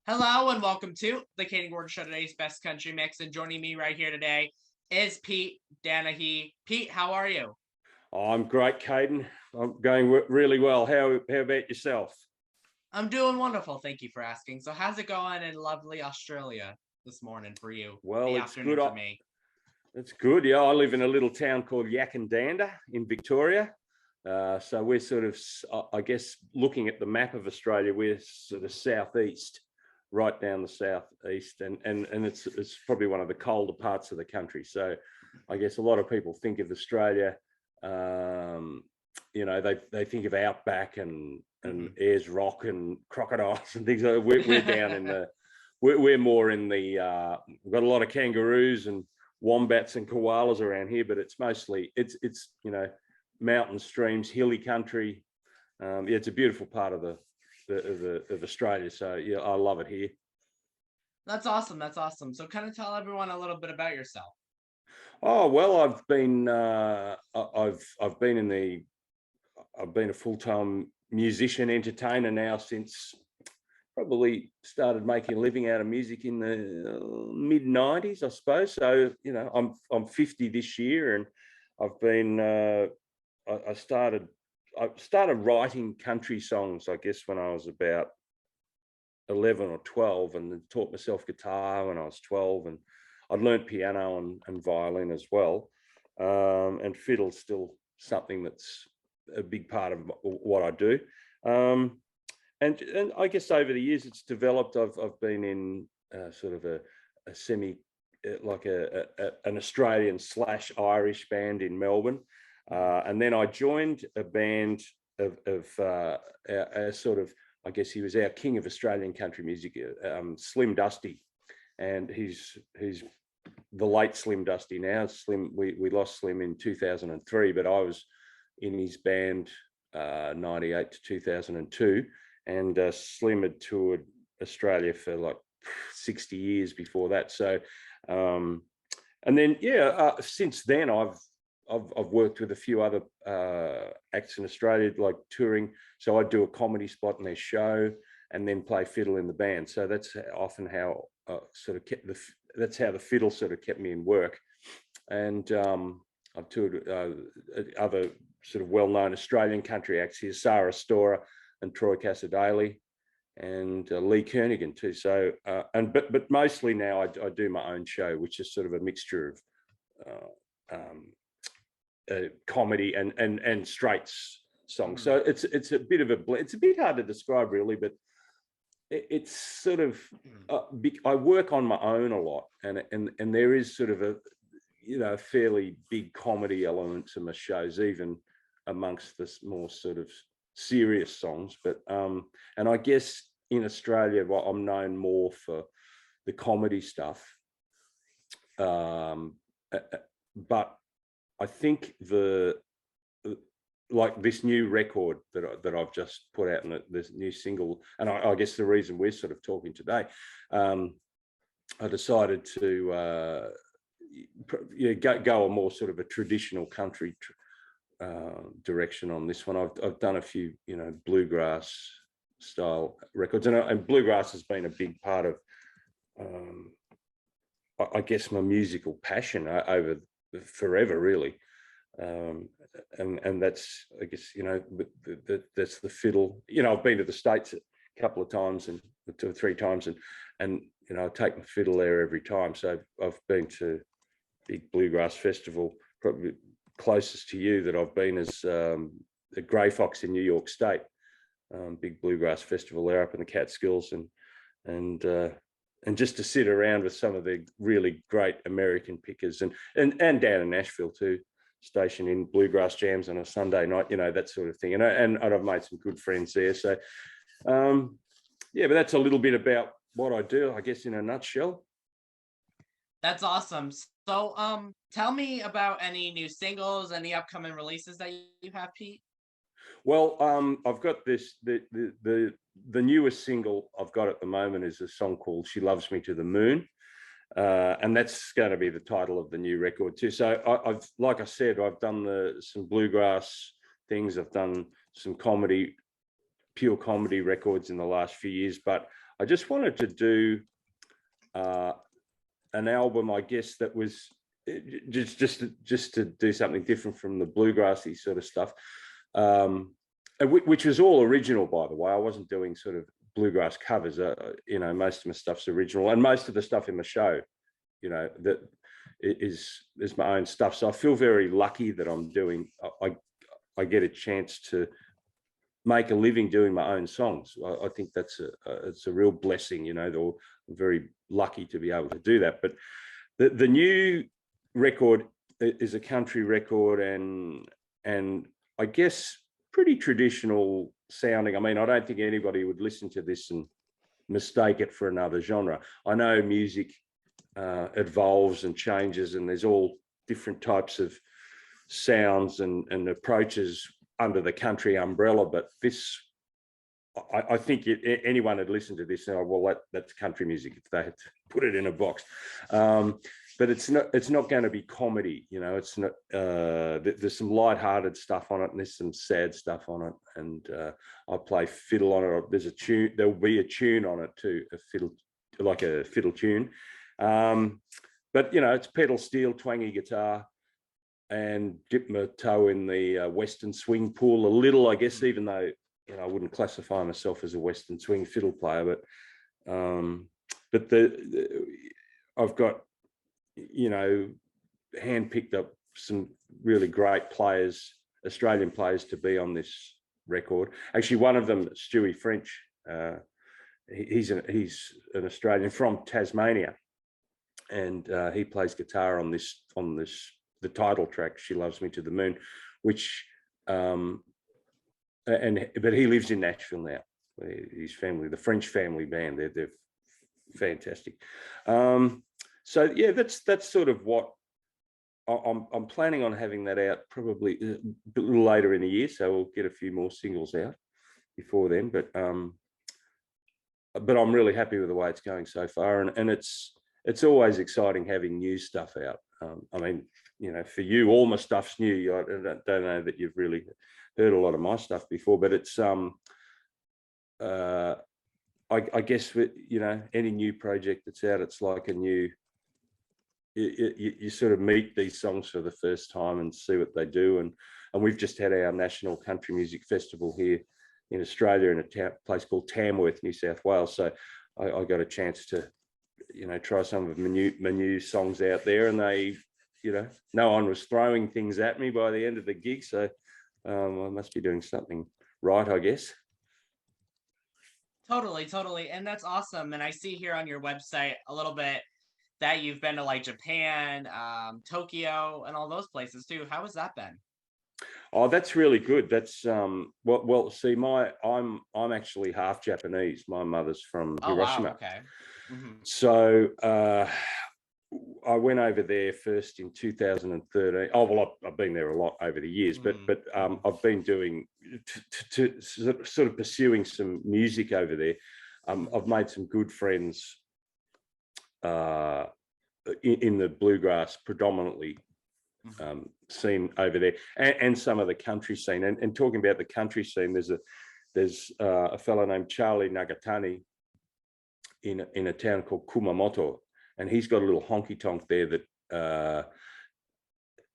Hello and welcome to the Kayden Show, today's best country mix. And joining me right here today is Pete Denahy. Pete, how are you? Oh, I'm great, Kayden. I'm going really well. How about yourself? I'm doing wonderful. Thank you for asking. So, how's it going in lovely Australia this morning for you? Well, The it's good. afternoon for me. It's good. Yeah, I live in a little town called Yackandandah in Victoria. So we're sort of, I guess, looking at the map of Australia, we're sort of southeast, right down the southeast, and it's probably one of the colder parts of the country. So I guess a lot of people think of Australia, they think of outback and Ayers Rock and crocodiles and things like that. We're down in the, we're more in the, we've got a lot of kangaroos and wombats and koalas around here, but it's mostly it's mountain, streams, hilly country. Yeah, it's a beautiful part of of Australia. So yeah, I love it here. That's awesome. That's awesome. So, kind of tell everyone a little bit about yourself. Oh well, I've been a full-time musician entertainer now since probably started making a living out of music in the mid '90s, I suppose. So I'm 50 this year, and I've been I started writing country songs, I guess, when I was about 11 or 12, and then taught myself guitar when I was 12, and I'd learned piano and violin as well, and fiddle's still something that's a big part of what I do. And I guess over the years it's developed. I've been in sort of a semi like an Australian / Irish band in Melbourne, and then I joined a band of a sort of, I guess he was our king of Australian country music, Slim Dusty, and he's the late Slim Dusty now. Slim, we lost Slim in 2003, but I was in his band 98 to 2002, and Slim had toured Australia for like 60 years before that. So, and then since then I've worked with a few other acts in Australia, like touring. So I do a comedy spot in their show, and then play fiddle in the band. So that's often how that's how the fiddle sort of kept me in work. And I've toured other sort of well-known Australian country acts here, Sarah Storer and Troy Cassar-Daley, and Lee Kernaghan too. So but mostly now I do my own show, which is sort of a mixture of comedy and straights songs. So it's a bit of a it's a bit hard to describe really, but it's sort of I work on my own a lot, and there is sort of a fairly big comedy element to my shows, even amongst this more sort of serious songs. But and I guess in Australia, I'm known more for the comedy stuff, but I think like this new record that I've just put out, and this new single, and I guess the reason we're sort of talking today, I decided to go a more sort of a traditional country direction on this one. I've done a few bluegrass style records, and bluegrass has been a big part of I guess my musical passion over forever really. And that's, I guess, that's the fiddle. I've been to the States a couple of times, and 2 or 3 times, and I take my fiddle there every time. So I've been to big bluegrass festival. Probably closest to you that I've been is the Grey Fox in New York State, big bluegrass festival there up in the Catskills, and just to sit around with some of the really great American pickers, and down in Nashville too, station in bluegrass jams on a Sunday night, that sort of thing. And I've made some good friends there. So, but that's a little bit about what I do, I guess, in a nutshell. That's awesome. So, tell me about any new singles, any upcoming releases that you have, Pete. Well, I've got the newest single I've got at the moment is a song called "She Loves Me to the Moon." And that's going to be the title of the new record too. So I've, like I said, I've done some bluegrass things. I've done some comedy, pure comedy records in the last few years, but I just wanted to do an album, I guess, that was just to do something different from the bluegrassy sort of stuff, which was all original, by the way. I wasn't doing sort of bluegrass covers. You know, most of my stuff's original, and most of the stuff in the show, you know, that is my own stuff. So I feel very lucky that I'm doing. I get a chance to make a living doing my own songs. I think that's it's a real blessing, you know. I'm very lucky to be able to do that. But the new record is a country record, and I guess pretty traditional sounding. I mean, I don't think anybody would listen to this and mistake it for another genre. I know music evolves and changes, and there's all different types of sounds and approaches under the country umbrella, but this, I think anyone had listened to this and, well, that's country music if they had to put it in a box. But it's not going to be comedy, you know. It's not. There's some light-hearted stuff on it, and there's some sad stuff on it. And I play fiddle on it. There's a tune. There'll be a tune on it too, a fiddle, like a fiddle tune. But you know, it's pedal steel, twangy guitar, and dip my toe in the Western swing pool a little, I guess. Even though, you know, I wouldn't classify myself as a Western swing fiddle player, but I've got, you know, handpicked up some really great players, Australian players, to be on this record. Actually, one of them, Stewie French, he's an Australian from Tasmania, and he plays guitar on the title track, "She Loves Me to the Moon," which but he lives in Nashville now. His family, the French family band, they're fantastic. So yeah, that's sort of what I'm planning on having that out probably a little later in the year. So we'll get a few more singles out before then. But I'm really happy with the way it's going so far, and it's always exciting having new stuff out. I mean, you know, for you, all my stuff's new. I don't know that you've really heard a lot of my stuff before, but it's I guess, you know, any new project that's out, it's like a new. You sort of meet these songs for the first time and see what they do, and we've just had our National Country Music Festival here in Australia in a place called Tamworth, New South Wales. So I got a chance to, you know, try some of my new songs out there, and they, you know, no one was throwing things at me by the end of the gig, so I must be doing something right, I guess. Totally, and that's awesome. And I see here on your website a little bit that you've been to like Japan, Tokyo, and all those places too. How has that been? Oh, that's really good. That's well, see, I'm actually half Japanese. My mother's from Oh wow, Hiroshima. okay. Mm-hmm. So I went over there first in 2013. Oh well, I've been there a lot over the years, but I've been doing to sort of pursuing some music over there. I've made some good friends in the bluegrass predominantly scene over there, and some of the country scene. And talking about the country scene, there's a fellow named Charlie Nagatani in a town called Kumamoto, and he's got a little honky tonk there that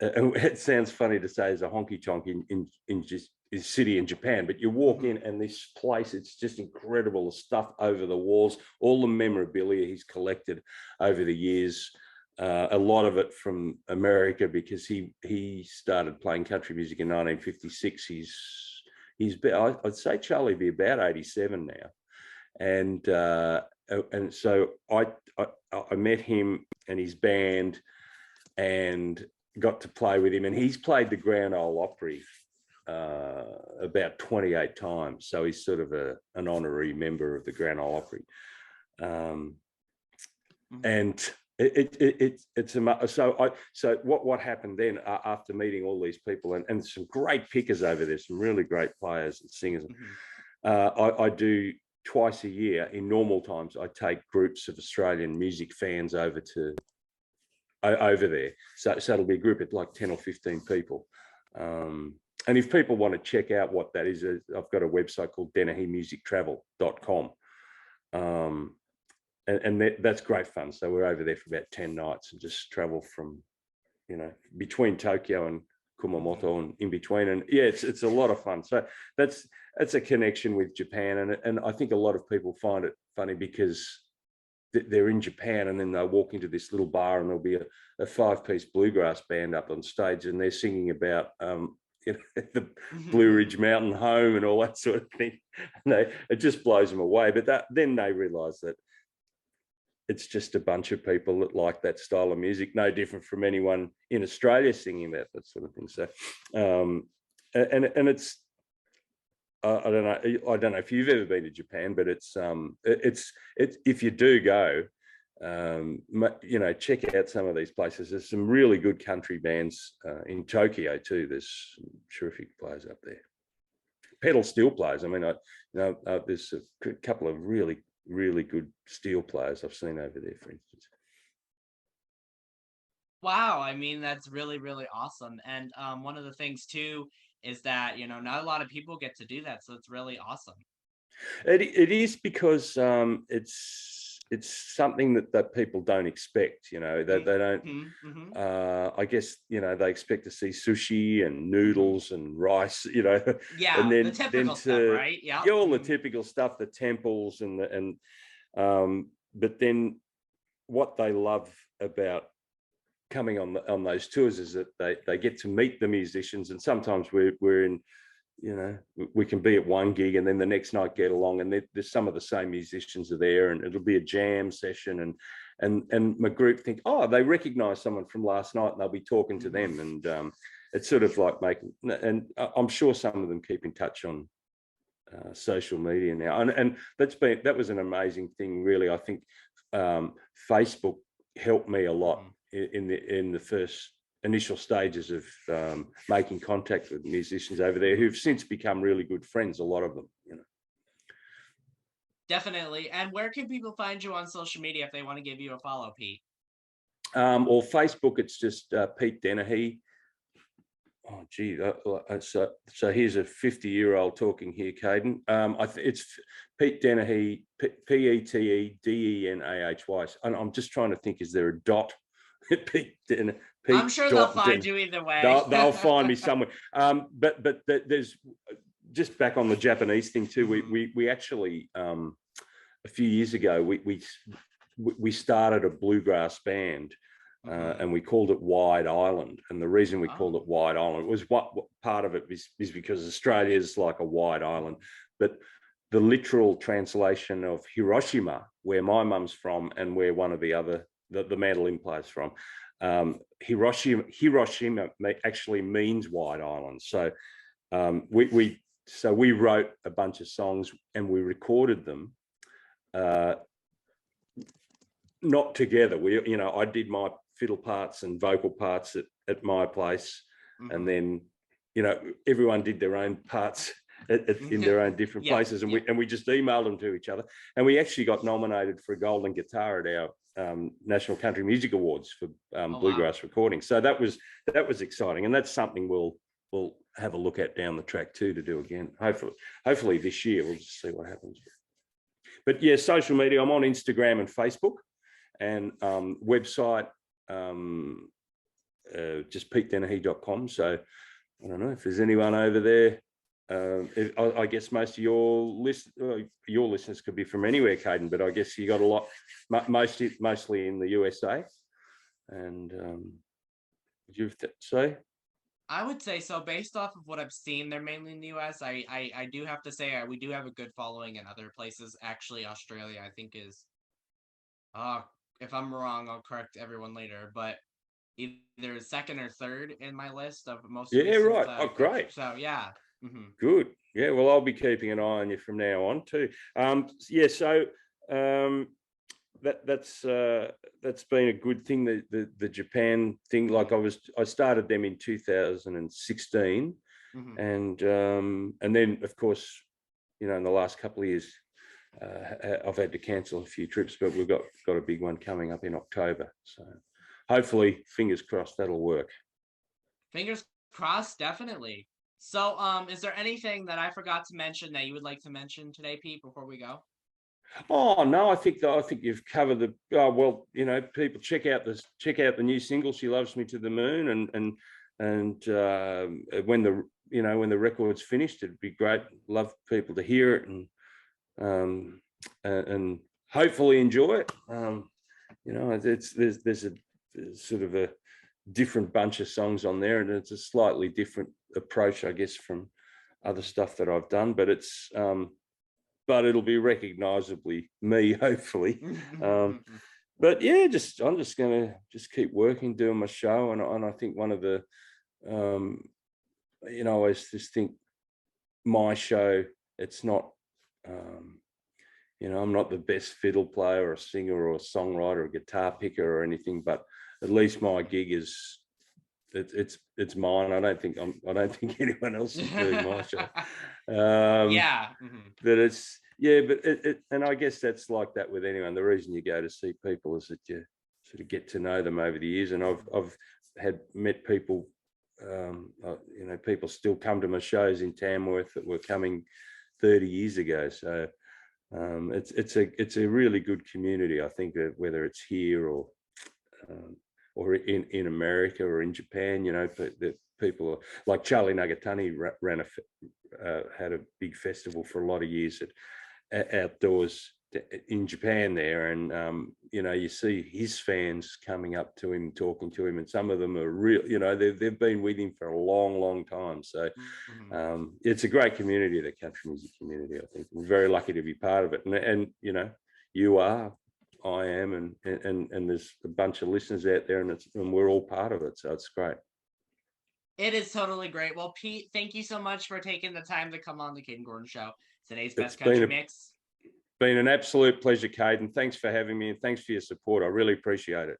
it sounds funny to say is a honky tonk in just a city in Japan, but you walk in and this place, it's just incredible. The stuff over the walls, all the memorabilia he's collected over the years, a lot of it from America, because he started playing country music in 1956. I'd say Charlie be about 87 now, and so I met him and his band and got to play with him, and he's played the Grand Ole Opry about 28 times, so he's sort of an honorary member of the Grand Ole Opry, and it's so what happened then after meeting all these people and some great pickers over there, some really great players and singers. I do twice a year in normal times. I take groups of Australian music fans over there, so it'll be a group of like 10 or 15 people. And if people want to check out what that is, I've got a website called denahymusictravel.com, And that's great fun. So we're over there for about 10 nights and just travel from, between Tokyo and Kumamoto and in between. And yeah, it's a lot of fun. So that's a connection with Japan. And I think a lot of people find it funny because they're in Japan and then they walk into this little bar and there'll be a 5-piece bluegrass band up on stage and they're singing about the Blue Ridge Mountain Home and all that sort of thing. And it just blows them away. But then they realize that it's just a bunch of people that like that style of music, no different from anyone in Australia singing that sort of thing. So, and it's, I don't know if you've ever been to Japan, but it's if you do go, check out some of these places. There's some really good country bands in Tokyo too. There's some terrific players up there. Pedal steel players. I mean, there's a couple of really good steel players I've seen over there, for instance. Wow, I mean, that's really, really awesome. And one of the things too is that, not a lot of people get to do that, so it's really awesome. It is because it's something that people don't expect. They don't. I guess they expect to see sushi and noodles and rice. Yeah, and then the typical stuff, right? Yeah, all the typical stuff, the temples and but then what they love about coming on those tours is that they get to meet the musicians, and sometimes we're in, we can be at one gig and then the next night get along and there's some of the same musicians are there and it'll be a jam session and my group think, oh, they recognize someone from last night and they'll be talking to them, and it's sort of like making, and I'm sure some of them keep in touch on social media now, and that was an amazing thing, really. I think Facebook helped me a lot in the first initial stages of making contact with musicians over there who've since become really good friends, a lot of them. Definitely. And where can people find you on social media if they want to give you a follow, Pete? Or Facebook, it's just Pete Denahy. Oh, gee. So here's a 50-year-old talking here, Kayden. It's Pete Denahy, Petedenahy. And I'm just trying to think, is there a dot? Pete Denahy. I'm sure they'll find you either way. They'll find me somewhere. But there's, just back on the Japanese thing too. We actually a few years ago we started a bluegrass band. And we called it Wide Island. And the reason we called it Wide Island was what part of it is because Australia is like a wide island. But the literal translation of Hiroshima, where my mum's from and where one of the mandolin players from, Hiroshima actually means wide island. So we wrote a bunch of songs and we recorded them. Not together. I did my fiddle parts and vocal parts at my place, and then everyone did their own parts in their own different places, and we just emailed them to each other, and we actually got nominated for a golden guitar at our National Country Music Awards for bluegrass recording. So that was exciting, and that's something we'll have a look at down the track too, to do again. Hopefully this year. We'll just see what happens. But yeah, social media, I'm on Instagram and Facebook. And website, just petedenahy.com. So I don't know if there's anyone over there. I guess most of your listeners could be from anywhere, Kayden, but I guess you got a lot, mostly in the USA. And would you say? I would say so. Based off of what I've seen, they're mainly in the US. I do have to say we do have a good following in other places. Actually, Australia, I think, is if I'm wrong, I'll correct everyone later, but either second or third in my list of most recent, right. Oh, great. So yeah. Good. Yeah, well, I'll be keeping an eye on you from now on too. So that's been a good thing, the Japan thing. Like I started them in 2016, and then of course, in the last couple of years, I've had to cancel a few trips, but we've got a big one coming up in October. So hopefully, fingers crossed, that'll work. Fingers crossed, definitely. So, is there anything that I forgot to mention that you would like to mention today, Pete, before we go? Oh no, I think you've covered the. Oh well, people check out the new single "She Loves Me to the Moon," and when the record's finished, it'd be great. Love people to hear it and hopefully enjoy it. There's sort of a different bunch of songs on there, and it's a slightly different approach, I guess, from other stuff that I've done, but it'll be recognizably me, hopefully. But yeah, I'm just gonna keep working, doing my show, and I think one of the I always just think my show, it's not I'm not the best fiddle player or a singer or a songwriter or a guitar picker or anything, but at least my gig is it's mine. I don't think anyone else is doing my show. Yeah. But it's but and I guess that's like that with anyone. The reason you go to see people is that you sort of get to know them over the years, and I've met people. People still come to my shows in Tamworth that were coming 30 years ago. So it's a really good community, I think, whether it's here or in America or in Japan. The people like Charlie Nagatani had a big festival for a lot of years outdoors in Japan there, and you see his fans coming up to him, talking to him, and some of them are real. They've been with him for a long time. So it's a great community, the country music community. I think we're very lucky to be part of it, and you are, I am, and there's a bunch of listeners out there, and we're all part of it. So it's great. It is totally great. Well, Pete, thank you so much for taking the time to come on the Kayden Gordon Show. Today's Best Country Mix. Been an absolute pleasure, Kayden. Thanks for having me, and thanks for your support. I really appreciate it.